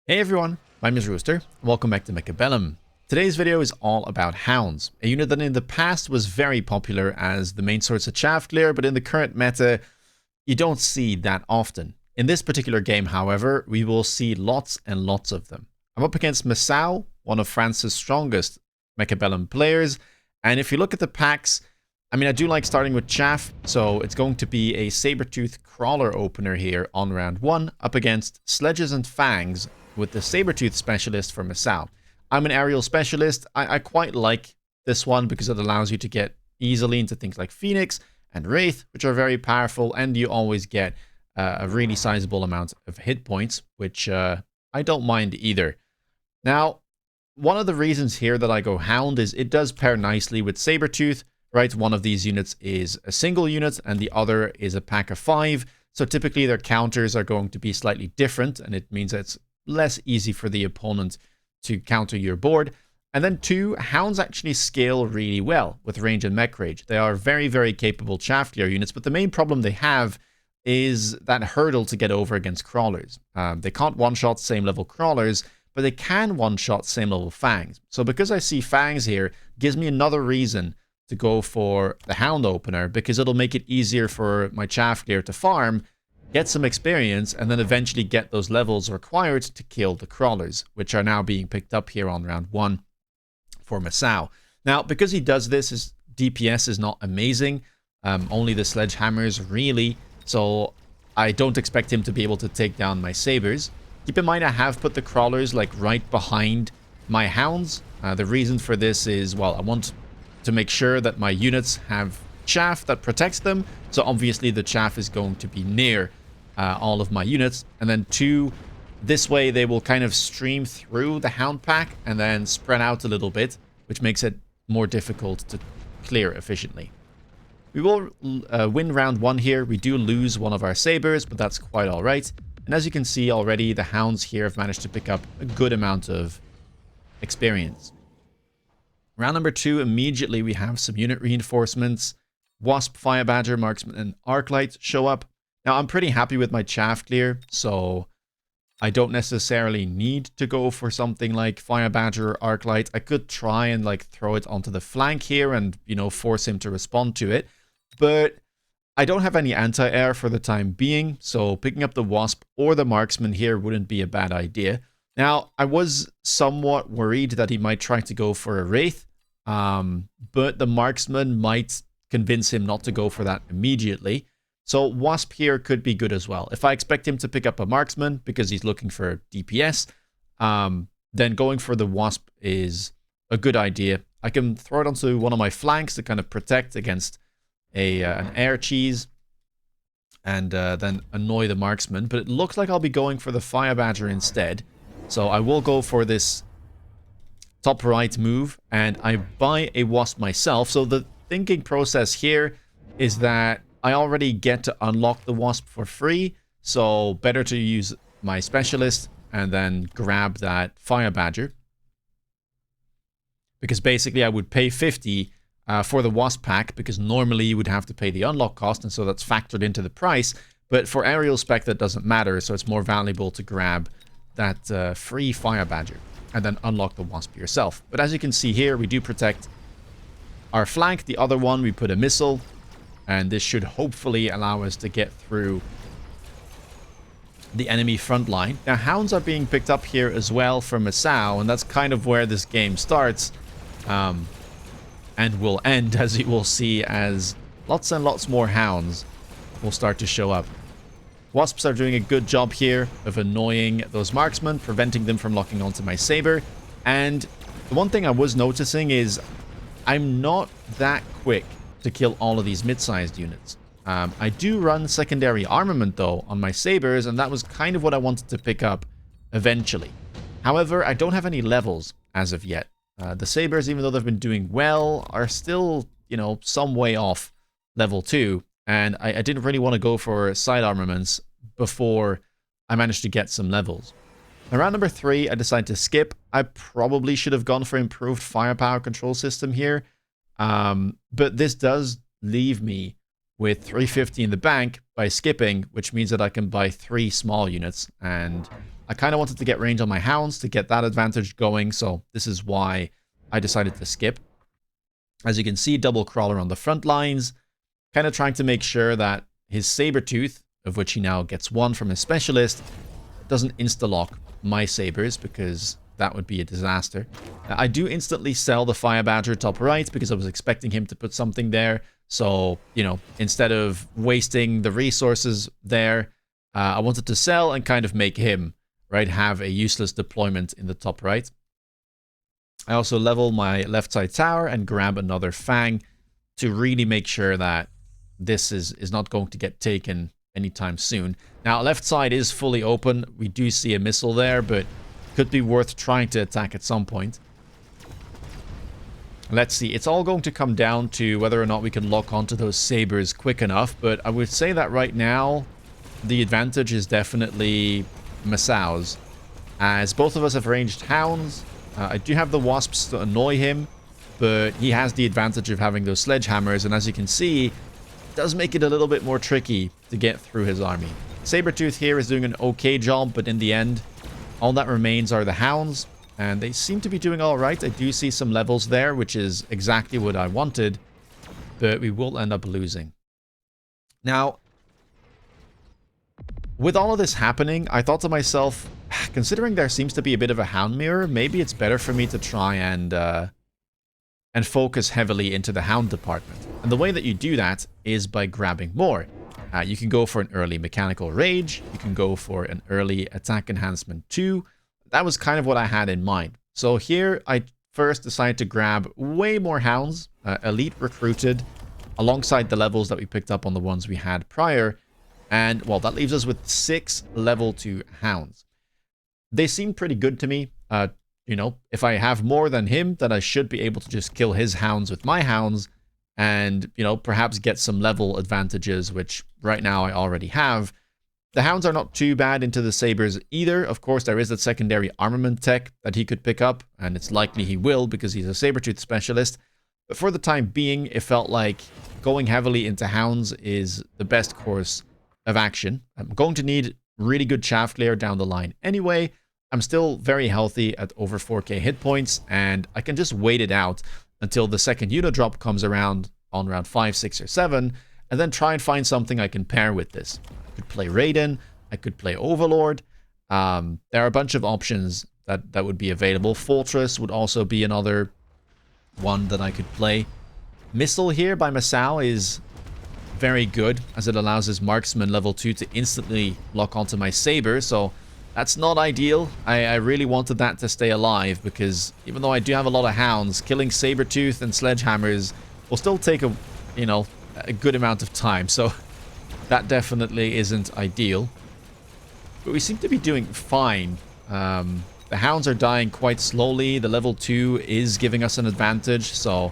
Hey everyone, my name is Rooster, and welcome back to Mechabellum. Today's video is all about Hounds, a unit that in the past was very popular as the main source of chaff clear, but in the current meta, you don't see that often. In this particular game, however, we will see lots and lots of them. I'm up against Masao, one of France's strongest Mechabellum players, and if you look at the packs, I do like starting with chaff, so it's going to be a Sabertooth Crawler opener here on round 1, up against Sledges and Fangs, with the Sabertooth specialist for Masao. I'm an aerial specialist. I quite like this one because it allows you to get easily into things like Phoenix and Wraith, which are very powerful, and you always get a really sizable amount of hit points, which I don't mind either. Now, one of the reasons here that I go Hound is it does pair nicely with Sabertooth, right? One of these units is a single unit and the other is a pack of 5. So typically their counters are going to be slightly different, and it means that it's less easy for the opponent to counter your board. And then 2, Hounds actually scale really well with range and mech rage. They are very, very capable chaff clear units, but the main problem they have is that hurdle to get over against crawlers. They can't one-shot same level crawlers, but they can one-shot same level fangs. So because I see fangs here, gives me another reason to go for the Hound opener, because it'll make it easier for my chaff clear to farm, get some experience, and then eventually get those levels required to kill the crawlers, which are now being picked up here on round 1 for Masao. Now, because he does this, his DPS is not amazing, only the sledgehammers really, so I don't expect him to be able to take down my sabers. Keep in mind I have put the crawlers like right behind my hounds. The reason for this is, well, I want to make sure that my units have chaff that protects them, so obviously the chaff is going to be near all of my units. And then 2, this way they will kind of stream through the Hound pack and then spread out a little bit, which makes it more difficult to clear efficiently. We will win round 1 here. We do lose one of our sabers, but that's quite alright. And as you can see already, the Hounds here have managed to pick up a good amount of experience. Round number 2, immediately we have some unit reinforcements. Wasp, Fire Badger, Marksman, and Arclight show up. Now, I'm pretty happy with my chaff clear, so I don't necessarily need to go for something like Fire Badger or Arclight. I could try and like throw it onto the flank here and, force him to respond to it. But I don't have any anti-air for the time being, so picking up the Wasp or the Marksman here wouldn't be a bad idea. Now, I was somewhat worried that he might try to go for a Wraith, but the Marksman might convince him not to go for that immediately. So Wasp here could be good as well. If I expect him to pick up a Marksman because he's looking for DPS, then going for the Wasp is a good idea. I can throw it onto one of my flanks to kind of protect against an air cheese and then annoy the Marksman. But it looks like I'll be going for the Fire Badger instead. So I will go for this top right move and I buy a Wasp myself. So the thinking process here is that I already get to unlock the Wasp for free, so better to use my specialist and then grab that Fire Badger. Because basically I would pay 50 for the Wasp pack, because normally you would have to pay the unlock cost, and so that's factored into the price. But for aerial spec that doesn't matter, so it's more valuable to grab that free Fire Badger and then unlock the Wasp yourself. But as you can see here, we do protect our flank. The other one, we put a missile. And this should hopefully allow us to get through the enemy front line. Now, Hounds are being picked up here as well from Masao, and that's kind of where this game starts and will end, as you will see, as lots and lots more Hounds will start to show up. Wasps are doing a good job here of annoying those Marksmen, preventing them from locking onto my Saber. And the one thing I was noticing is I'm not that quick to kill all of these mid-sized units. I do run secondary armament though on my sabers, and that was kind of what I wanted to pick up eventually. However, I don't have any levels as of yet. The sabers, even though they've been doing well, are still, some way off level 2, and I didn't really want to go for side armaments before I managed to get some levels. Around number 3, I decided to skip. I probably should have gone for improved firepower control system here. But this does leave me with 350 in the bank by skipping, which means that I can buy 3 small units. And I kind of wanted to get range on my hounds to get that advantage going, so this is why I decided to skip. As you can see, double crawler on the front lines, kind of trying to make sure that his Sabertooth, of which he now gets 1 from his specialist, doesn't insta-lock my sabers, because that would be a disaster. I do instantly sell the Fire Badger top right because I was expecting him to put something there. So, you know, instead of wasting the resources there, I wanted to sell and kind of make him, right, have a useless deployment in the top right. I also level my left side tower and grab another Fang to really make sure that this is not going to get taken anytime soon. Now, left side is fully open. We do see a missile there, but could be worth trying to attack at some point. Let's see. It's all going to come down to whether or not we can lock onto those sabers quick enough, but I would say that right now the advantage is definitely Masau's, as both of us have ranged hounds. I do have the wasps to annoy him, but he has the advantage of having those sledgehammers, and as you can see, it does make it a little bit more tricky to get through his army. Sabertooth here is doing an okay job, but in the end, all that remains are the hounds, and they seem to be doing all right. I do see some levels there, which is exactly what I wanted, but we will end up losing. Now, with all of this happening, I thought to myself, considering there seems to be a bit of a hound mirror, maybe it's better for me to try and focus heavily into the hound department. And the way that you do that is by grabbing more. You can go for an early mechanical rage. You can go for an early attack enhancement 2. That was kind of what I had in mind. So here I first decided to grab way more hounds, elite recruited, alongside the levels that we picked up on the ones we had prior. And, well, that leaves us with 6 level 2 hounds. They seem pretty good to me. You know, if I have more than him, then I should be able to just kill his hounds with my hounds and, you know, perhaps get some level advantages, which right now I already have. The hounds are not too bad into the sabers either. Of course, there is that secondary armament tech that he could pick up, and it's likely he will because he's a Sabertooth specialist. But for the time being, it felt like going heavily into hounds is the best course of action. I'm going to need really good shaft layer down the line anyway. I'm still very healthy at over 4k hit points, and I can just wait it out until the second unit drop comes around on round 5, 6, or 7, and then try and find something I can pair with this. I could play Raiden, I could play Overlord. There are a bunch of options that would be available. Fortress would also be another one that I could play. Missile here by Masau is very good, as it allows his marksman level 2 to instantly lock onto my saber, so that's not ideal. I really wanted that to stay alive, because even though I do have a lot of hounds, killing Sabertooth and sledgehammers will still take a good amount of time, so that definitely isn't ideal. But we seem to be doing fine. The hounds are dying quite slowly. The level 2 is giving us an advantage, so,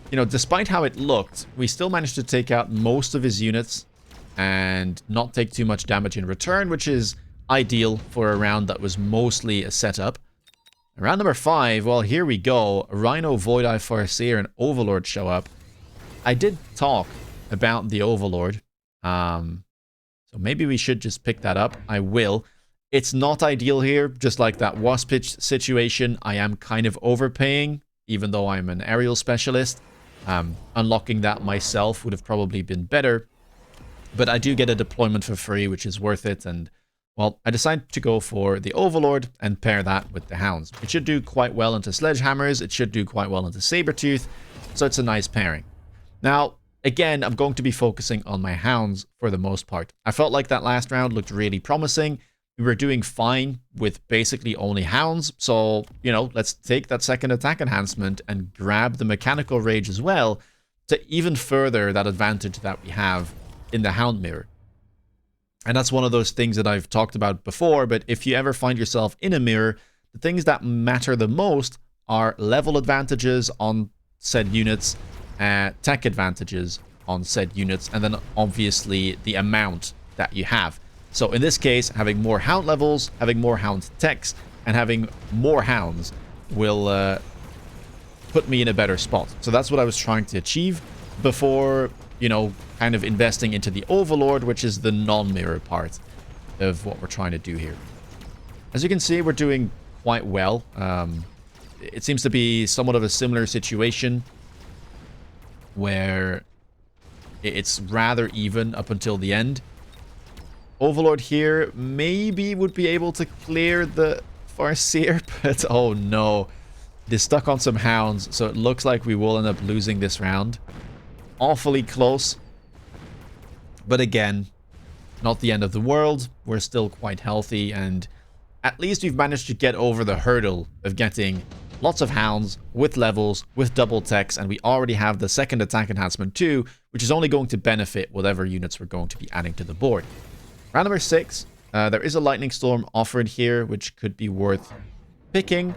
you know, despite how it looked, we still managed to take out most of his units and not take too much damage in return, which is ideal for a round that was mostly a setup. Round number 5, well, here we go. Rhino, Void Eye, Farseer, and Overlord show up. I did talk about the Overlord, so maybe we should just pick that up. I will. It's not ideal here, just like that Waspitch situation. I am kind of overpaying, even though I'm an aerial specialist. Unlocking that myself would have probably been better, but I do get a deployment for free, which is worth it, and, well, I decided to go for the Overlord and pair that with the Hounds. It should do quite well into Sledgehammers, it should do quite well into Sabertooth, so it's a nice pairing. Now, again, I'm going to be focusing on my Hounds for the most part. I felt like that last round looked really promising. We were doing fine with basically only Hounds, so, you know, let's take that second attack enhancement and grab the mechanical rage as well to even further that advantage that we have in the Hound mirror. And that's one of those things that I've talked about before, but if you ever find yourself in a mirror, the things that matter the most are level advantages on said units, tech advantages on said units, and then obviously the amount that you have. So in this case, having more Hound levels, having more Hound techs, and having more Hounds will put me in a better spot. So that's what I was trying to achieve before you know, kind of investing into the Overlord, which is the non-mirror part of what we're trying to do here. As you can see, we're doing quite well. It seems to be somewhat of a similar situation where it's rather even up until the end. Overlord here maybe would be able to clear the Farseer, but oh no. They're stuck on some Hounds, so it looks like we will end up losing this round. Awfully close. But again, not the end of the world. We're still quite healthy, and at least we've managed to get over the hurdle of getting lots of Hounds with levels, with double techs, and we already have the second attack enhancement too, which is only going to benefit whatever units we're going to be adding to the board. Round number 6, there is a Lightning Storm offered here, which could be worth picking,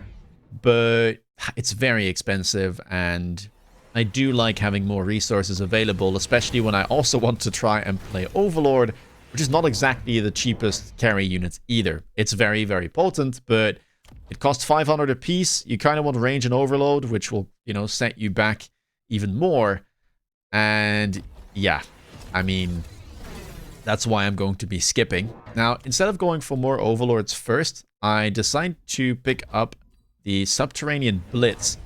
but it's very expensive, and I do like having more resources available, especially when I also want to try and play Overlord, which is not exactly the cheapest carry unit either. It's very, very potent, but it costs 500 apiece. You kind of want range and overload, which will, you know, set you back even more. And yeah, I mean, that's why I'm going to be skipping. Now, instead of going for more Overlords first, I decided to pick up the Subterranean Blitz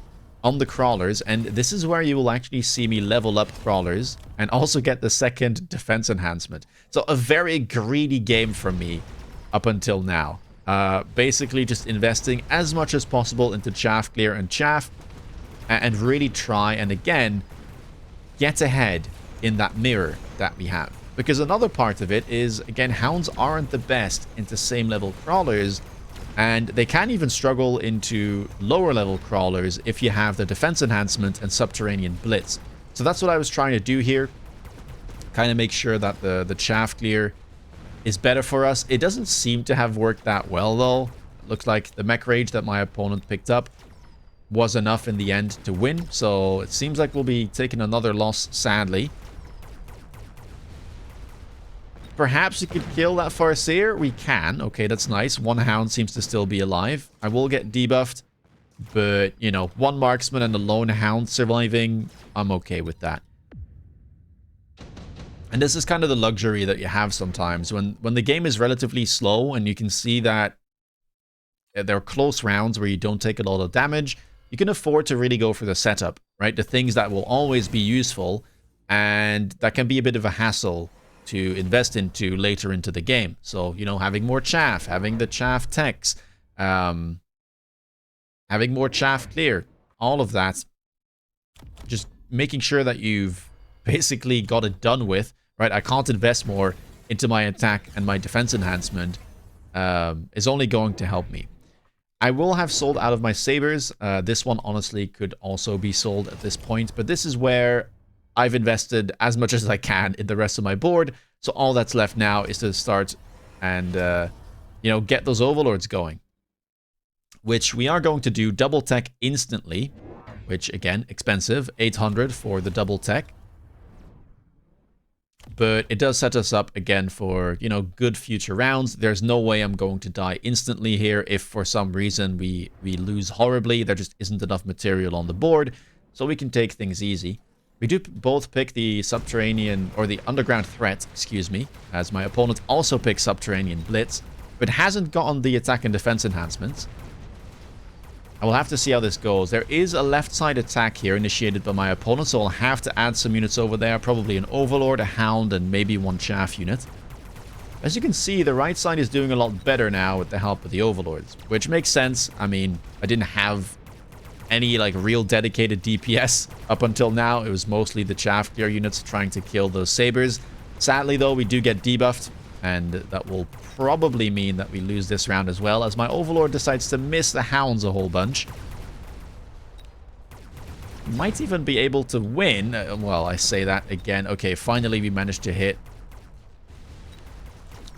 on the Crawlers, and this is where you will actually see me level up Crawlers and also get the second defense enhancement. So a very greedy game from me up until now. Basically just investing as much as possible into Chaff Clear and Chaff, and really try and again get ahead in that mirror that we have. Because another part of it is, again, Hounds aren't the best into same level Crawlers, and they can even struggle into lower level Crawlers if you have the defense enhancement and Subterranean Blitz. So that's what I was trying to do here. Kind of make sure that the Chaff Clear is better for us. It doesn't seem to have worked that well though. It looks like the Mech Rage that my opponent picked up was enough in the end to win. So it seems like we'll be taking another loss, sadly. Perhaps we could kill that Farseer. We can. Okay, that's nice. One Hound seems to still be alive. I will get debuffed. But, you know, one Marksman and a lone Hound surviving, I'm okay with that. And this is kind of the luxury that you have sometimes. When the game is relatively slow and you can see that there are close rounds where you don't take a lot of damage, you can afford to really go for the setup, right? The things that will always be useful and that can be a bit of a hassle to invest into later into the game. So, you know, having more chaff, having the chaff techs, having more chaff clear, all of that, just making sure that you've basically got it done with, right? I can't invest more into my attack and my defense enhancement is only going to help me. I will have sold out of my sabers. This one honestly could also be sold at this point, but this is where I've invested as much as I can in the rest of my board, so all that's left now is to start and, you know, get those overlords going. Which we are going to do double tech instantly, which, again, expensive, 800 for the double tech. But it does set us up, again, for, you know, good future rounds. There's no way I'm going to die instantly here if for some reason we lose horribly. There just isn't enough material on the board, so we can take things easy. We do both pick the Subterranean, or the Underground Threat, excuse me, as my opponent also picks Subterranean Blitz, but hasn't gotten the attack and defense enhancements. I will have to see how this goes. There is a left side attack here initiated by my opponent, so I'll have to add some units over there, probably an Overlord, a Hound, and maybe one Chaff unit. As you can see, the right side is doing a lot better now with the help of the Overlords, which makes sense. I mean, I didn't have any like real dedicated DPS up until now. It was mostly the Chaff Clear units trying to kill those sabers. Sadly though, we do get debuffed, and that will probably mean that we lose this round as well, as my Overlord decides to miss the Hounds a whole bunch. Might even be able to win. Well, I say that again. Okay, finally we managed to hit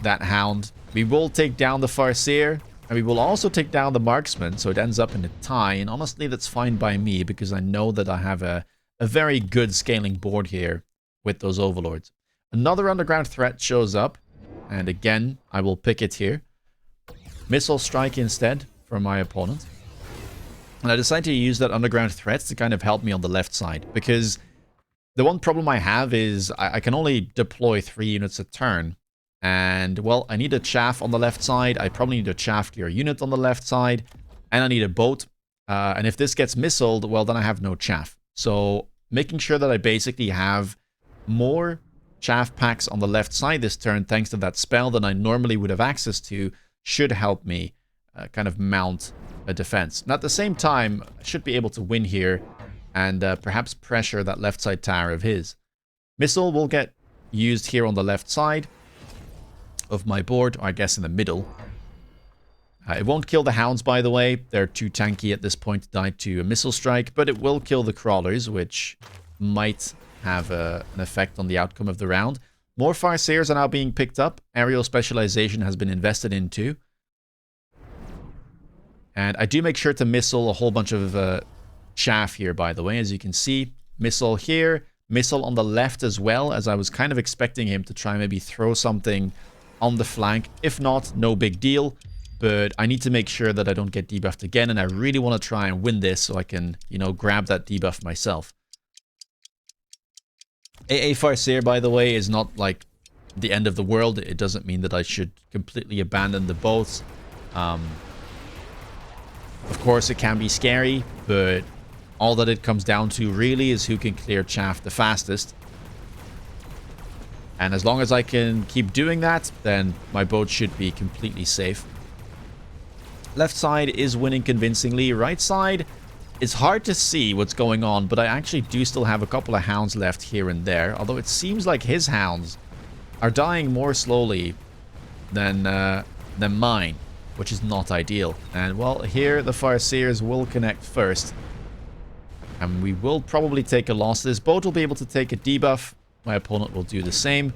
that Hound. We will take down the Farseer, and we will also take down the Marksman, so it ends up in a tie. And honestly, that's fine by me, because I know that I have a very good scaling board here with those Overlords. Another Underground Threat shows up, and again, I will pick it here. Missile Strike instead for my opponent. And I decided to use that Underground Threat to kind of help me on the left side, because The one problem I have is I can only deploy 3 units a turn. And, well, I need a chaff on the left side. I probably need a chaff clear unit on the left side. And I need a boat. And if this gets missiled, well, then I have no chaff. So making sure that I basically have more chaff packs on the left side this turn, thanks to that spell than I normally would have access to, should help me kind of mount a defense. And at the same time, I should be able to win here and perhaps pressure that left side tower of his. Missile will get used here on the left side of my board, or I guess in the middle. It won't kill the hounds, by the way. They're too tanky at this point to die to a missile strike, but it will kill the crawlers, which might have an effect on the outcome of the round. More Farseers are now being picked up. Aerial specialization has been invested into. And I do make sure to missile a whole bunch of chaff here, by the way. As you can see, missile here, missile on the left as well, as I was kind of expecting him to try and maybe throw something on the flank. If not, no big deal. But I need to make sure that I don't get debuffed again, and I really want to try and win this so I can, you know, grab that debuff myself. AA Farseer, by the way, is not like the end of the world. It doesn't mean that I should completely abandon the boats. Of course, it can be scary, but all that it comes down to really is who can clear chaff the fastest. And as long as I can keep doing that, then my boat should be completely safe. Left side is winning convincingly. Right side, it's hard to see what's going on, but I actually do still have a couple of hounds left here and there. Although it seems like his hounds are dying more slowly than mine, which is not ideal. And, well, here the Farseers will connect first. And we will probably take a loss. This boat will be able to take a debuff. My opponent will do the same.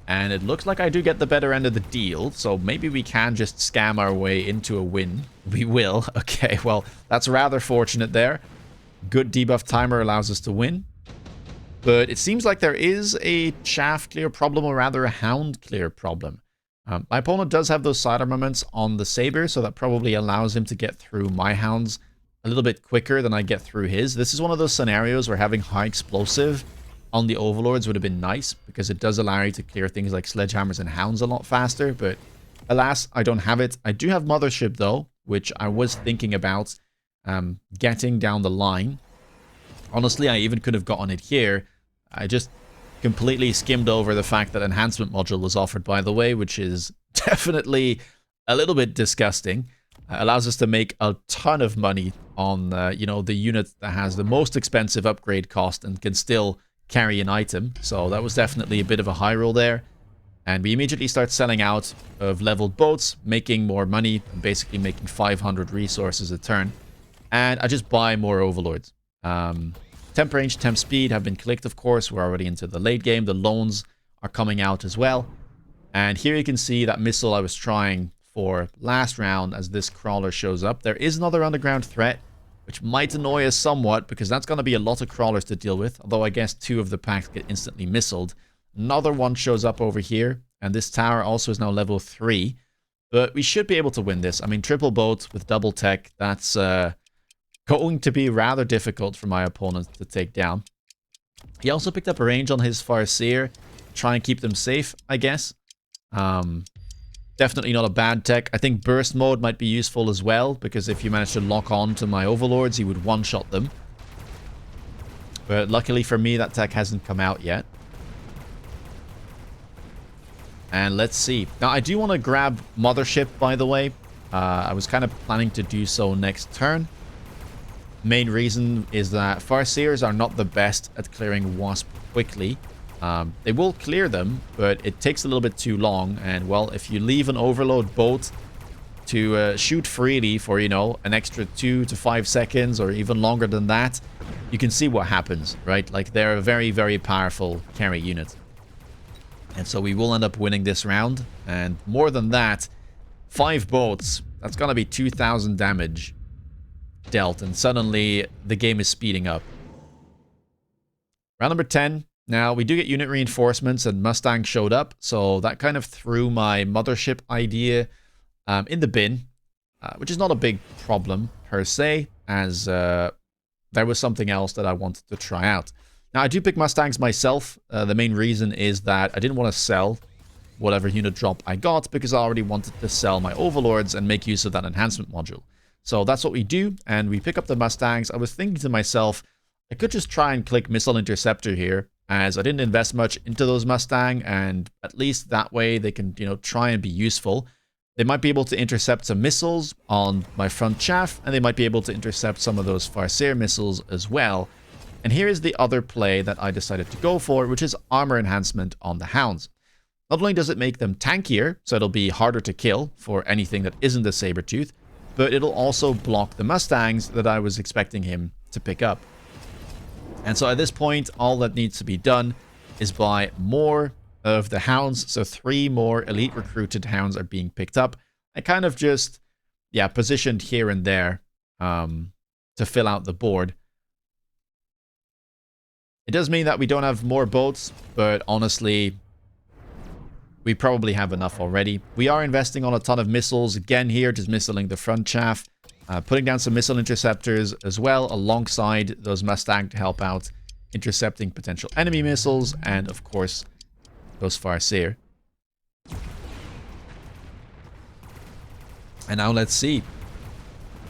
And it looks like I do get the better end of the deal, so maybe we can just scam our way into a win. We will. Okay, well, that's rather fortunate there. Good debuff timer allows us to win. But it seems like there is a chaff clear problem, or rather a hound clear problem. My opponent does have those side armaments on the saber, so that probably allows him to get through my hounds a little bit quicker than I get through his. This is one of those scenarios where having high explosive on the overlords would have been nice, because it does allow you to clear things like sledgehammers and hounds a lot faster, but alas, I don't have it. I do have mothership though, which I was thinking about getting down the line. Honestly, I even could have gotten it here. I just completely skimmed over the fact that enhancement module was offered, by the way, which is definitely a little bit disgusting. Allows us to make a ton of money on you know, the unit that has the most expensive upgrade cost and can still carry an item. So that was definitely a bit of a high roll there. And we immediately start selling out of leveled boats, making more money, and basically making 500 resources a turn. And I just buy more overlords. Temp range, temp speed have been clicked, of course. We're already into the late game. The loans are coming out as well. And here you can see that missile I was trying for last round as this crawler shows up. There is another underground threat, which might annoy us somewhat, because that's going to be a lot of crawlers to deal with. Although I guess 2 of the packs get instantly missiled. Another one shows up over here, and this tower also is now level 3. But we should be able to win this. I mean, triple boat with double tech, that's going to be rather difficult for my opponent to take down. He also picked up a range on his Farseer, try and keep them safe, I guess. Definitely not a bad tech. I think burst mode might be useful as well, because if you manage to lock on to my overlords, you would one-shot them. But luckily for me, that tech hasn't come out yet. And let's see. Now, I do want to grab mothership, by the way. I was kind of planning to do so next turn. Main reason is that Farseers are not the best at clearing wasp quickly. They will clear them, but it takes a little bit too long. And, well, if you leave an overload boat to shoot freely for, you know, an extra 2 to 5 seconds or even longer than that, you can see what happens, right? Like, they're a very, very powerful carry unit. And so we will end up winning this round. And more than that, 5 boats, that's going to be 2,000 damage dealt. And suddenly, the game is speeding up. Round number 10. Now, we do get unit reinforcements, and Mustang showed up, so that kind of threw my mothership idea in the bin. which is not a big problem per se, as there was something else that I wanted to try out. Now, I do pick Mustangs myself. The main reason is that I didn't want to sell whatever unit drop I got because I already wanted to sell my Overlords and make use of that enhancement module. So that's what we do, and we pick up the Mustangs. I was thinking to myself, I could just try and click Missile Interceptor here, as I didn't invest much into those Mustang, and at least that way they can, try and be useful. They might be able to intercept some missiles on my front chaff, and they might be able to intercept some of those Farseer missiles as well. And here is the other play that I decided to go for, which is armor enhancement on the Hounds. Not only does it make them tankier, so it'll be harder to kill for anything that isn't a Sabertooth, but it'll also block the Mustangs that I was expecting him to pick up. And so at this point, all that needs to be done is buy more of the Hounds. So 3 more elite recruited Hounds are being picked up. I kind of just, positioned here and there to fill out the board. It does mean that we don't have more boats, but honestly, we probably have enough already. We are investing on a ton of missiles. Again here, just missiling the front chaff. Putting down some missile interceptors as well, alongside those Mustang to help out intercepting potential enemy missiles. And of course, those Farseer. And now let's see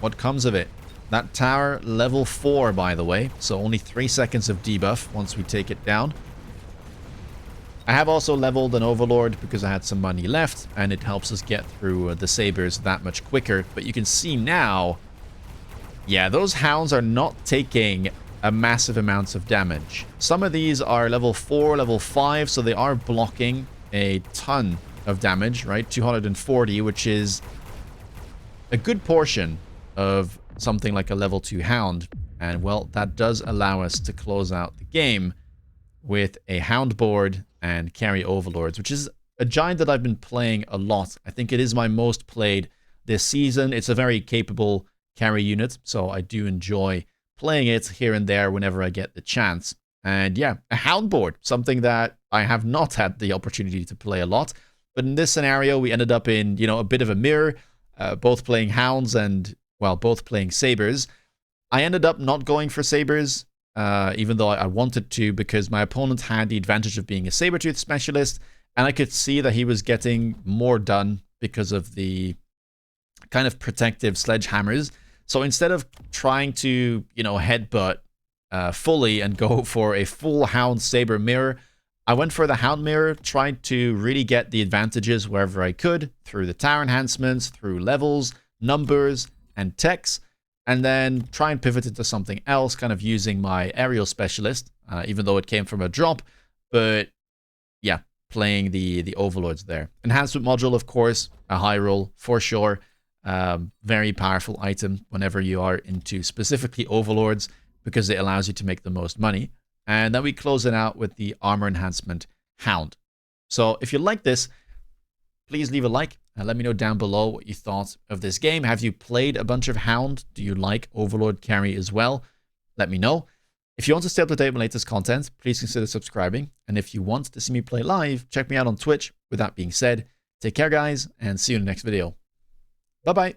what comes of it. That tower, level 4, by the way. So only 3 seconds of debuff once we take it down. I have also leveled an Overlord because I had some money left, and it helps us get through the Sabers that much quicker. But you can see now, those Hounds are not taking a massive amounts of damage. Some of these are level 4, level 5, so they are blocking a ton of damage, right? 240, which is a good portion of something like a level 2 Hound. And, well, that does allow us to close out the game with a Hound board and carry Overlords, which is a giant that I've been playing a lot. I think it is my most played this season. It's a very capable carry unit, so I do enjoy playing it here and there whenever I get the chance. And a Hound board, something that I have not had the opportunity to play a lot. But in this scenario, we ended up in, a bit of a mirror, both playing Hounds and, both playing Sabers. I ended up not going for Sabers, even though I wanted to, because my opponent had the advantage of being a Sabertooth specialist, and I could see that he was getting more done because of the kind of protective sledgehammers. So instead of trying to, headbutt fully and go for a full Hound Saber mirror, I went for the Hound mirror, tried to really get the advantages wherever I could, through the tower enhancements, through levels, numbers, and techs. And then try and pivot into something else, kind of using my aerial specialist, even though it came from a drop. But playing the Overlords there. Enhancement module, of course, a high roll for sure. Very powerful item whenever you are into specifically Overlords, because it allows you to make the most money. And then we close it out with the armor enhancement Hound. So if you like this, please leave a like and let me know down below what you thought of this game. Have you played a bunch of Hound? Do you like Overlord carry as well? Let me know. If you want to stay up to date with my latest content, please consider subscribing. And if you want to see me play live, check me out on Twitch. With that being said, take care, guys, and see you in the next video. Bye-bye.